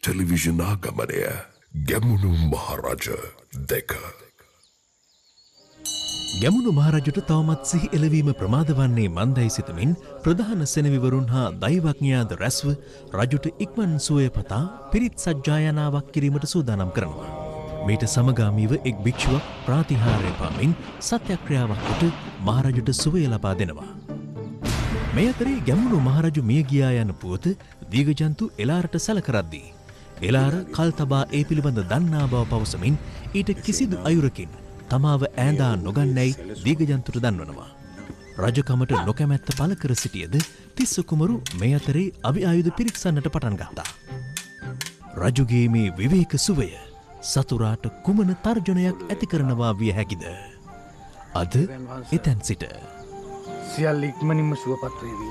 Television ආගමනය Gemunu මහරජ 2. ගැමුණු මහරජුට තවමත් සිහි එළවීම ප්‍රමාද වන්නේ මන්දයි සිතමින් ප්‍රධාන සෙනවිවරුන් හා දෛවඥයාද රැස්ව රජුට ඉක්මන් සුවය පතා පිරිත් සජ්ජායනාවක් කිරීමට සූදානම් කරනවා. මීට සමගාමීව එක් භික්ෂුවක් ප්‍රාතිහාර්ය පාමින් සත්‍යක්‍රියාවක් කොට මහරජුට සුවය ලබා දෙනවා. මේ අතරේ ගැමුණු මහරජු මිය ගියා යන පුවත දීඝජන්තු එලාරට සැලකරද්දී එලාර කල් තබා ඒ පිළිබඳ දන්නා බව පවසමින් ඊට කිසිදු අයුරකින් තමාව ඈඳා නොගන්නැයි දීඝජන්තුට දන්වනවා. රජකමට නොකැමැත්ත පළ කර සිටියද තිස්ස කුමරු මේ අතරේ අභිආයුධ පිරික්සන්නට පටන් ගත්තා. රජුගේ මේ විවේක සුවය සතුරාට කුමන තර්ජනයක් ඇති කරනවා විය හැකිද? අද එතැන් සිට සියල්ල ඉක්මනින්ම සුවපත් වේවි.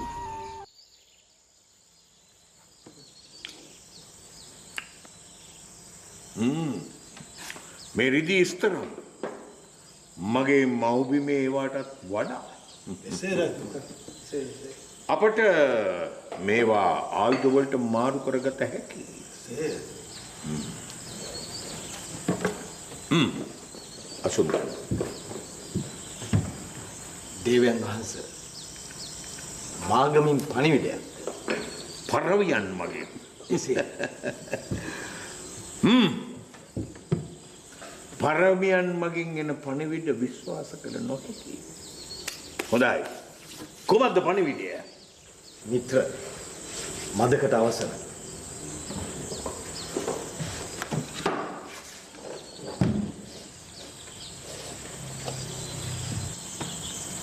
මේ රිදී ස්තර මගේ මව්බිමේ ඒවාටත් වඩා අපට මේවා ආයුධ වලට මාරු කරගත හැකි. අසුබ දේවයන් වහන්සේ මාගමින් පණිවිඩයක් පරවියන් මගේ පරමියන් මගින් එන පණිවිඩ විශ්වාස කළ නොහැකි. හොඳයි. කොහොමද පණිවිඩය? මිත්‍ර මදකට අවසන.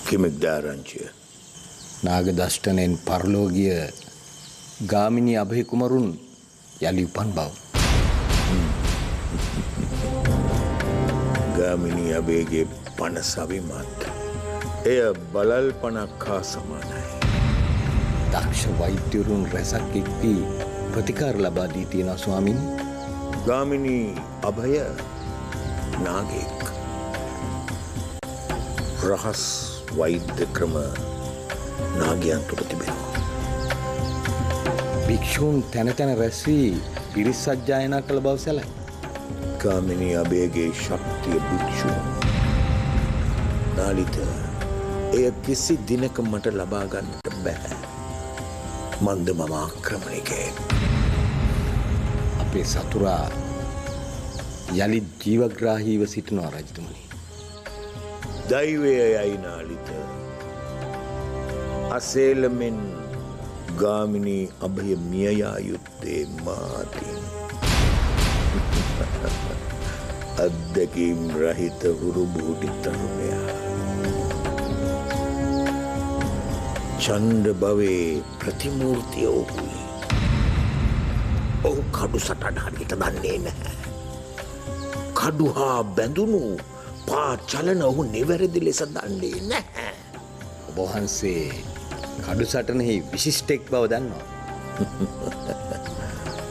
කිමෙක් දාරංචිය? නාග දෂ්ටනෙන් පරලෝකීය ගාමිණී අභය කුමරුන් යලි උපන් බව. ගාමිණී අභයගේ පණ සවිමත්. එය බලල් පණක් හා සමානයි. දක්ෂ වෛද්‍යවරුන් රැසක් එක්වී ප්‍රතිකාර ලබා දී තියෙනවා ස්වාමීන්. ගාමිණී අභය නාගෙක්. රහස් වෛද්‍ය ක්‍රම නාගයන් තුළ තිබෙනවා. භික්ෂූන් තැන තැන රැස් වී පිරිත් සජ්ජායනා කළ බව සැලයි. ගාමිණී අභයගේ ශක්තිය භික්ෂූන් නාලිත එය කිසි දිනක මට ලබා ගන්නට බෑ. මන්ද මම ආක්‍රමණිකයෙක්. අපේ සතුරා යලි ජීවග්‍රාහීව සිටිනවා රජතුමනි. දෛවය යයි නාලිත. අසේලමෙන් ගාමිණී අභය මිය යා යුත්තේ මාතින්. අත්දැකීම් රහිත හුරු බුහුටි තරුණයා. චණ්ඩ භවයේ ප්‍රතිමූර්තිය ඔහුයි. ඔහු කඩු සටහන හරියට දන්නේ නැහැ. කඩු හා බැඳුණු පා චලන ඔහු නිවැරදි ලෙස දන්නේ නැහැ. ඔබ වහන්සේ කඩු සටනෙහි විශිෂ්ටෙක් බව දන්නවා.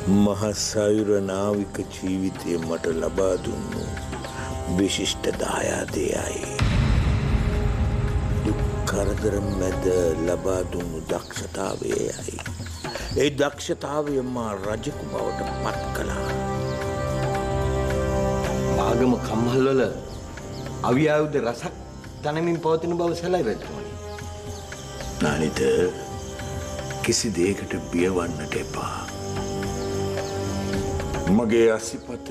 මහසයුර නාවික ජීවිතය මට ලබා දුන්නු විශිෂ්ට දායාදයයි. දුක් කරදර මැද ලබා දුන්නු දක්ෂතාවයයි. ඒ දක්ෂතාවය මා රජකු බවට පත් කළා. ආගම කම්හල්වල අවියායුධ රසක් තනමින් පවතින බව සැලයි රජතුමනි. නානිත කිසි දෙයකට බියවන්නට එපා. මගේ අසිපත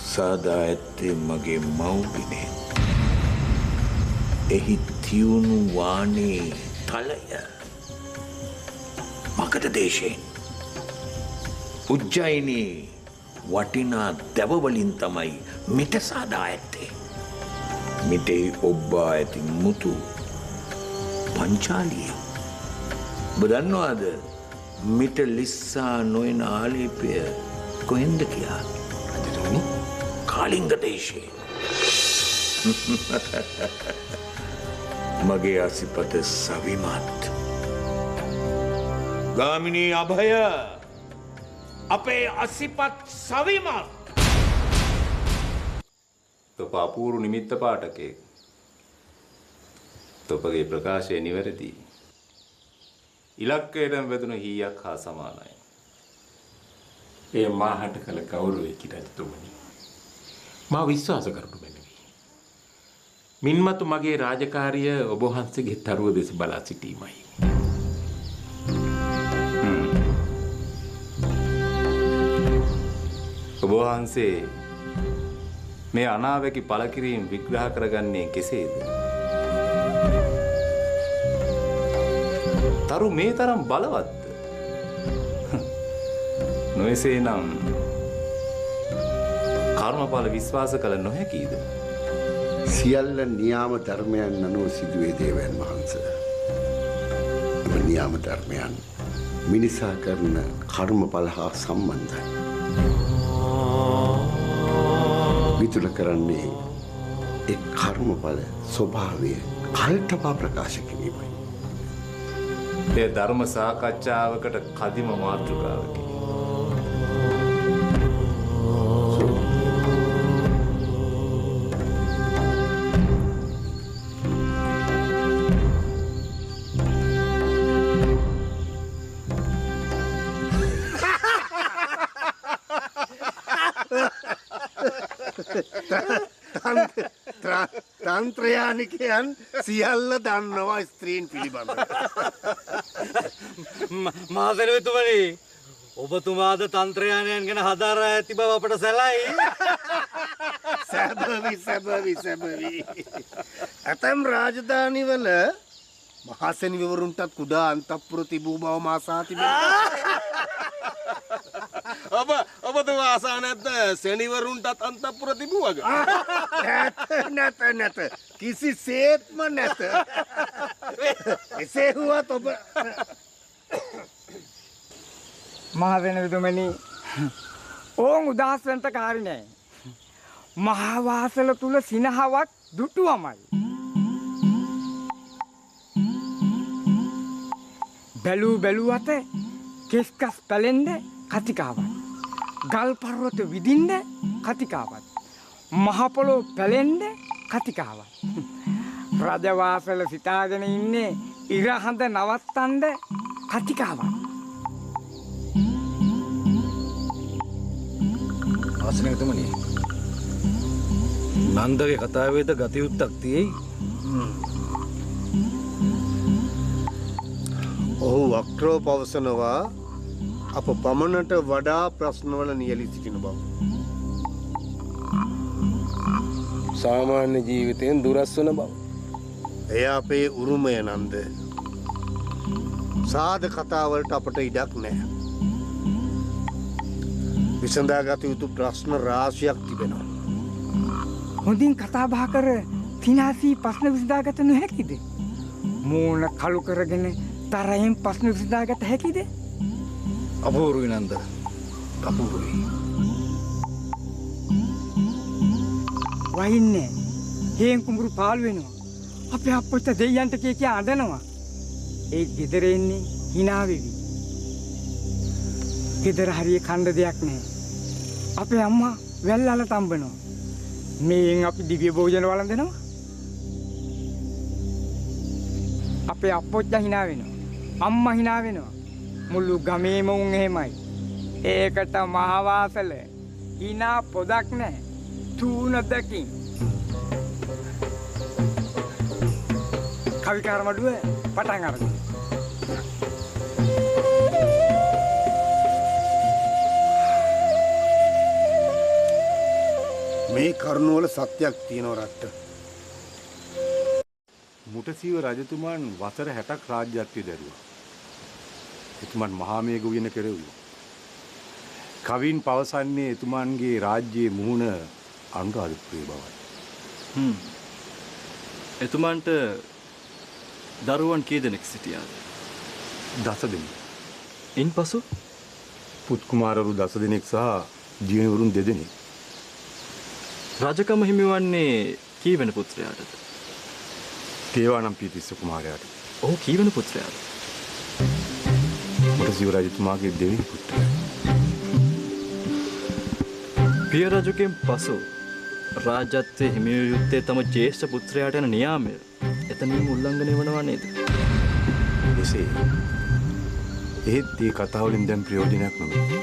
සාදා ඇත්තේ මගේ මව්බිමේ. එහි තියුණු වානේ තලය මගධ දේශයෙන් උජ්ජයිනී වටිනා දැවවලින් තමයි මිට සාදා ඇත්තේ. මිටෙහි ඔබ්බා ඇති මුතු පංචාලිය. ඔබ දන්නවාද මිට ලිස්සා නොයන ආලේපය කොහෙන්ද කියා? රජතුමනි, කාලිංග දේශේ. මගේ අසිපත සවිමත්. ගාමිණී අභය අපේ අසිපත් සවිමත්. තොප අපූරු නිමිත්ත පාඨකයෙක්. තොපගේ ප්‍රකාශය නිවැරදි. ඉලක්කයටම වැදුණු හීයක් හා සමානයි. ඒ මාහට කළ ගෞරවය කිරජතුමනි. මා විශ්වාස කරනු මැනවි. මින්මතු මගේ රාජකාරිය ඔබ වහන්සේගේ තරුව දෙස බලා සිටීමයි. ඔබ වහන්සේ මේ අනාවැකි පළකිරීම විග්‍රහ කරගන්නේ කෙසේද? තරු මේ තරම් බලවත්ද? නොයසේනම් කර්මඵල විශ්වාස කළ නොහැකිද? සියල්ල නියාම ධර්මයන් අනුව සිදුවේ දේවයන් වහන්සේ. එම නියාම ධර්මයන් මිනිසා කරන කර්මඵල හා සම්බන්ධයි. විතුල කරන්නේ ඒ කර්මඵල ස්වභාවය කල්ටපා ප්‍රකාශ කිරීමයි. එය ධර්ම සාකච්ඡාවකට කදිම මාතෘකාවකි. තන්ත්‍රයානිකයන් සියල්ල දන්නවා ස්ත්‍රීන් පිළිබඳ. මහසෙනවිතුමනි, ඔබතුමාද තන්ත්‍රයානයන් ගැන හදාරා ඇති බව අපට සැලයි. සැබවි. ඇතැම් රාජධානිවල මහසෙනවිවරුන්ටත් කුඩා අන්තපුර තිබූ බව මාසා තිබෙනවා. ඔබතුමා ආසා නැද්ද සෙනවිවරුන්ටත් අන්තපුර තිබුවද? නැත. කිසිසේත්ම නැත. එසේ වුවත් ඔබ මහසෙනවිතුමනි, ඕන් උදහස් වෙන්ට කාරි නෑ. මහාවාසල තුල සිනහවක් දුටුවමයි. බැලූ අත කෙස්කස් පැලෙන්ද කතිකාවත්. ගල් පර්වත විදින්ද කතිකාවත්. මහ පොළොව පැලෙන්ද කතිකාවත්. රජවාසල සිතාගෙන ඉන්නේ ඉරහඳ නවත්තන්ද කතිකාවත්. ආසනයතුමනි, නන්දගේ කතාවේද ගතියුත්තක් තියෙයි. ඔහු වක්‍රව පවසනවා අප පමණට වඩා ප්‍රශ්නවල නියැලී සිටින බව. සාමාන්‍ය ජීවිතයෙන් දුරස් වන බව. එය අපේ උරුමය නන්ද. සාද කතාවලට අපට ඉඩක් නැහැ. විසඳාගත යුතු ප්‍රශ්න රාශියක් තිබෙනවා. හොඳින් කතා බහ කර තිනාසී ප්‍රශ්න විසඳාගත නොහැකිද? මූණ කළු කරගෙන තරයෙන් ප්‍රශ්න විසඳාගත හැකිද? අපූර්වයි නන්ද, අපූර්වයි. වහින්නේ හේන් කුඹුරු පාළු වෙනවා. අපේ අප්පොච්ච දෙයයන්ට කිය අඬනවා. ඒ ගෙදර එන්නේ hina වෙවි. ගෙදර හරිය කණ්ඩ දෙයක් නැහැ. අපේ අම්මා වැල්ලල තම්බනවා. මේෙන් අපි දිව්‍ය භෝජන වළඳනවා. අපේ අප්පොච්ච hina වෙනවා. අම්මා hina වෙනවා. මුළු ගමේම උන් එහෙමයි. ඒකට මහවාසල hina පොදක් නැහැ. තුනදකින් කවිකාර මඩුව පටන් අරගෙන. මේ කරුණවල සත්‍යයක් තියෙනවා රට්ට. මුටසීව රජතුමන් වසර 60ක් රාජ්‍යත්වය දැරුවා. එතුමන් මහාමේඝ උයන කෙරෙව්වා. කවින් පවසන්නේ එතුමන්ගේ රාජ්‍යයේ මුහුණ අනුරාධපුරේ බවයි. එතුමන්ට දරුවන් කී දෙනෙක් සිටියාද? 10 දෙනෙක්. ඉන්පසු පුත් කුමාරවරු 10 දෙනෙක් සහ දියණිවරුන් 2 දෙනෙක්. රජකම හිමිවන්නේ කීවෙන පුත්‍රයාටද? දේවානම්පියතිස්ස කුමාරයාට. ඔහු කීවෙන පුත්‍රයාද? මුටසීව රජතුමාගේ දෙවෙනි පුත්‍රයා. පිය රජුගෙන් පසු රාජ්‍යත්වයේ හිමි වූ යුත්තේ තම ජ්‍යෙෂ්ඨ පුත්‍රයාට යන නියාමය එතනින් උල්ලංඝනය වනවා නේද? එසේ. ඒත් මේ කතාවලින් දැන් ප්‍රයෝජනයක් නොවේ.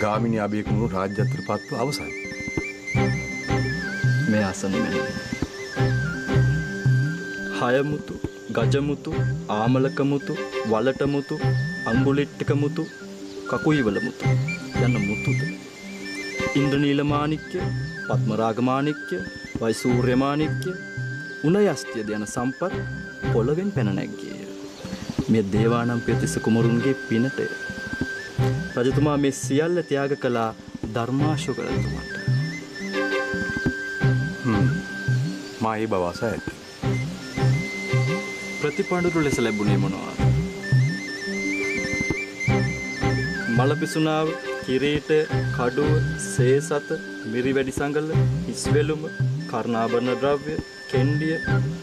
ගාමිණී අබේකුණු රාජ්‍යත්වයට පත්ව අවසන්. මේ අසනිමෙන් හයමුතු, ගජමුතු, ආමලකමුතු, වලටමුතු, අඟුලිට්ටකමුතු, කකුයිවලමුතු යන මුතුද ඉන්ද්‍රනීල මාණික්‍ය, පద్මරාග මාණික්‍ය, වෛසූර්ය මාණික්‍ය, උණයස්ත්‍ය යන සම්පත් පොළවෙන් පැන නැග්ගේය. මේ දේවානම්පියතිස්ස කුමරුන්ගේ පිනටය. රජතුමා මේ සියල්ල ත්‍යාග කළා ධර්මාශෝක රජතුමාට. මා ඒ බව අසා ඇති. ප්‍රතිපඬුරු ලෙස ලැබුණේ මොනවාද? මලපිසුනාව, කිරීටය, කඩුව, සේසත, මිරිවැඩි සඟල, හිස්වෙලුම, කර්ණාභරණ ද්‍රව්‍ය, කෙන්ඩිය,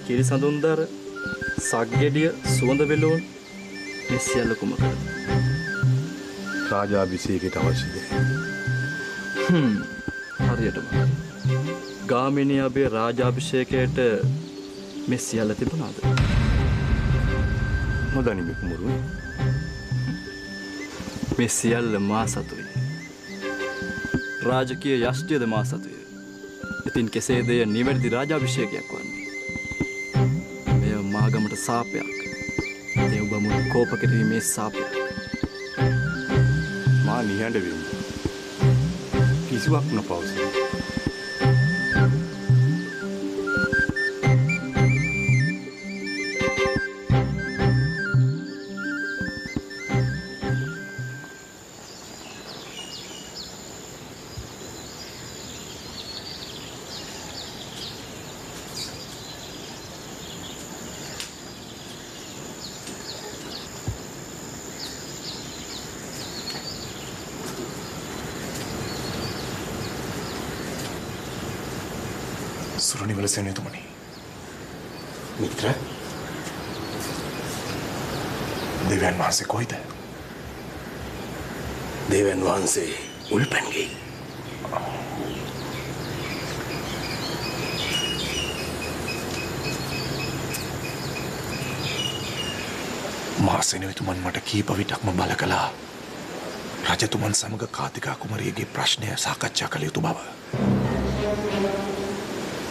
කිරිසඳුන්දර, සක්ගෙඩිය, සුවඳ වෙලෝන් මේ සියල්ල කුමකද? රාජාභිෂේකයට අවශ්‍ය දේ. හරියටම. ගාමිණී අබේ රාජාභිෂේකයට මේ සියල්ල තිබුණාද? නොදනිමි කුමරුනි. මේ සියල්ල මා සතුයි. රාජකීය යෂ්ටියද මා සතුය. ඉතින් කෙසේද එය නිවැරදි රාජාභිෂේකයක් වන්නේ? මෙය මාගමට සාපයක්. ඒ ඔබ මුළු කෝප කිරීමේ සාපයක්. මා නිහඬ වෙමි. කිසිවක් නොපවසමි. සුරනිවල සෙනෙතුමනි. මිත්‍ර දෙවියන් වහන්සේ කොයිද? දෙවියන් වහන්සේ උල්පන්ගේ. මා සෙනෙතුමන් මට කීප විටක්ම බල කළා. රජතුමන් සමග කාතිකා කුමරියගේ ප්‍රශ්නය සාකච්ඡා කළ යුතු බව.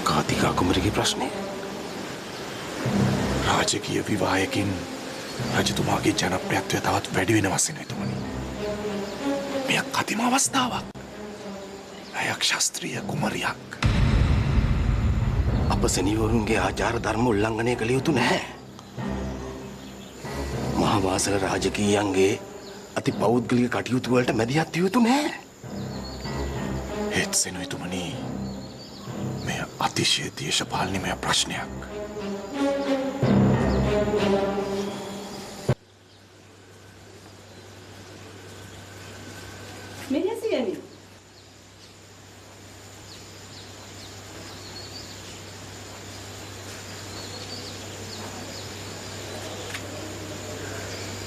කාතිකා කුමරියගේ ප්‍රශ්නය? රාජකීය විවාහයකින් රජතුමාගේ ජනප්‍රියත්වය තවත් වැඩි වෙනවා සෙනෙතුමනි. මෙය කදිම අවස්ථාවක්. ඇයක් ශාස්ත්‍රීය කුමරියක්. අප සෙනීවරුන්ගේ ආචාර ධර්ම උල්ලංඝනය කළ යුතු නැහැ. මහාවාසල රාජකීයන්ගේ අති පෞද්ගලික කටයුතු වලට මැදිහත් විය යුතු නැහැ. ඒත් සෙනෙතුමනි, මෙය අතිශය දේශපාලනමය ප්‍රශ්නයක්.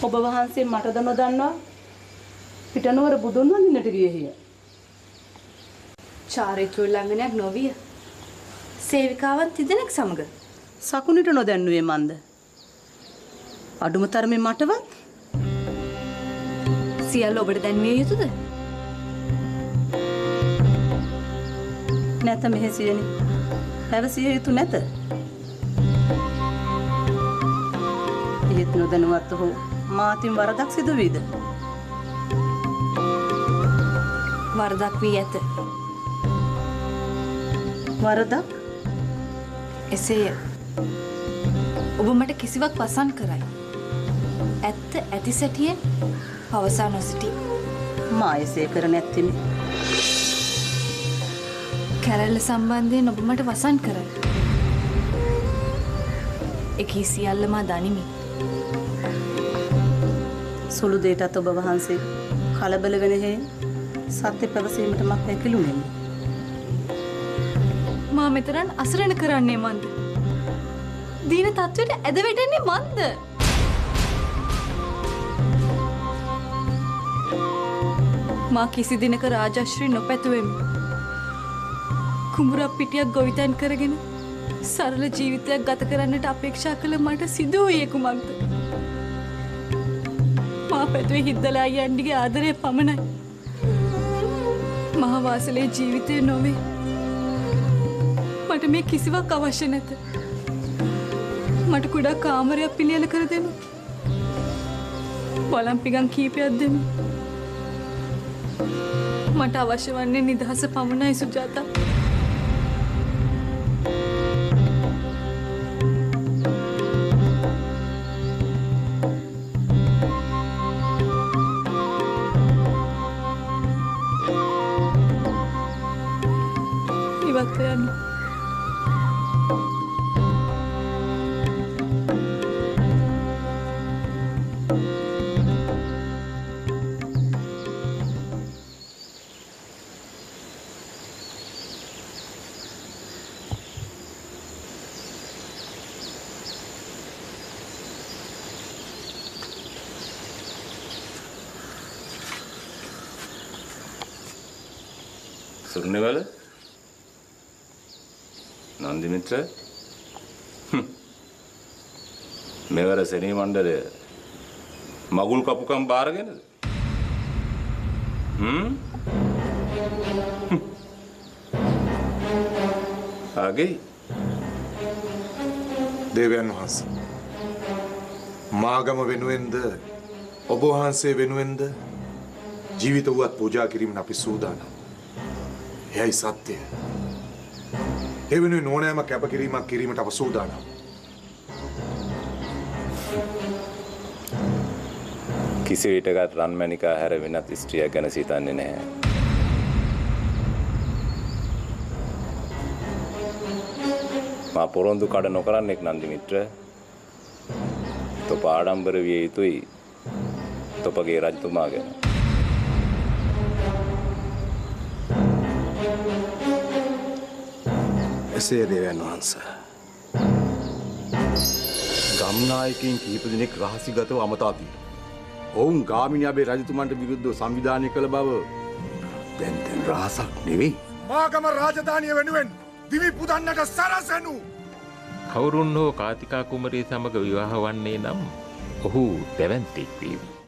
ඔබ වහන්සේ මටද නොදන්නවා පිටනුවර බුදුන් වඳින්නට ගියේය. චාරිත්‍ර උල්ලංඝනයක් නොවිය. සේවිකාවන් තිදෙනෙක් සමග සකුණට නොදැන්නුවේ මන්ද? අඩුම තරමේ මටවත් සියල්ල ඔබට දැන්විය යුතුද? නැත මෙහෙසියනි. පැවසිය යුතු නැත. ඒත් නොදැනුවත් හෝ මාතින් වරදක් සිදු වීද? වරදක් වී ඇත. වරදක්? එසේය. ඔබ මට කිසිවක් පසන් කරයි. ඇත්ත ඇති සැටියෙන් පවසා නොසිටි. මා එසේ කර නැත්තිමි. කැරැල්ල සම්බන්ධයෙන් ඔබ මට වසන් කරයි. එකී සියල්ල මා දනිමි. සුළු දෙයටත් ඔබ වහන්සේ කලබල වෙන හේයින් සත්‍ය පැවසීමට මක් හැකිලුණෙමි. මා මෙතරම් අසරණ කරන්නේ මන්ද? දීන තත්වයට ඇද වැටෙන්නේ මන්ද? මා කිසි දිනක රාජශ්‍රී නොපැතුවෙමි. කුඹුරක් පිටියක් ගොවිතැන් කරගෙන සරල ජීවිතයක් ගත කරන්නට අපේක්ෂා කළ මට සිදු වූයේ කුමක්ද? මා පැතුවේ හිද්දලා අයියන්ඩිගේ ආදරය පමණයි. මහවාසලේ ජීවිතය නොවේ. මට මේ කිසිවක් අවශ්‍ය නැත. මට කුඩා කාමරයක් පිළියෙල කර දෙන්න. වළම්පිගම් කීපයක් දෙන්න. මට අවශ්‍ය වන්නේ නිදහස පමණයි සුජාතා. ඉවත් වෙන්න. සුර්ණවල නන්දි මිත්‍ර මෙවර සෙනී මණ්ඩලය මගුල් කපුකම් බාරගෙනද? ආගේ දේවයන් වහන්සේ මාගම වෙනුවෙන්ද ඔබ වහන්සේ වෙනුවෙන්ද ජීවිත වුවත් පූජා කිරීමට අපි සූදානම්. එයයි සත්‍යය. ඒ වෙනුවෙන් ඕනෑම කැපකිරීමක් කිරීමට අප සූදානම්. කිසි විටකත් රන්මැණිකා හැර වෙනත් ස්ත්‍රියක් ගැන සිතන්නේ නැහැ. මා පොරොන්දු කඩ නොකරන්නෙක් නන්දි මිත්‍ර. තොප ආඩම්බර විය යුතුයි තොපගේ රජතුමා ගැන. එසේ දේවයන් වහන්ස. ගම්නායකයින් කීප දෙනෙක් රහසිගතව අමතා තිබෙනවා. ඔවුන් ගාමිණියබේ රජතුමන්ට විරුද්ධව සංවිධානය කළ බව දැන් රහසක් නෙවෙයි. මාගම රාජධානිය වෙනුවෙන් දිවි පුදන්නට සරසනු. කවුරුන් හෝ කාතිකා කුමරිය සමග විවාහ වන්නේ නම් ඔහු දැවැන්තෙක් වේවි.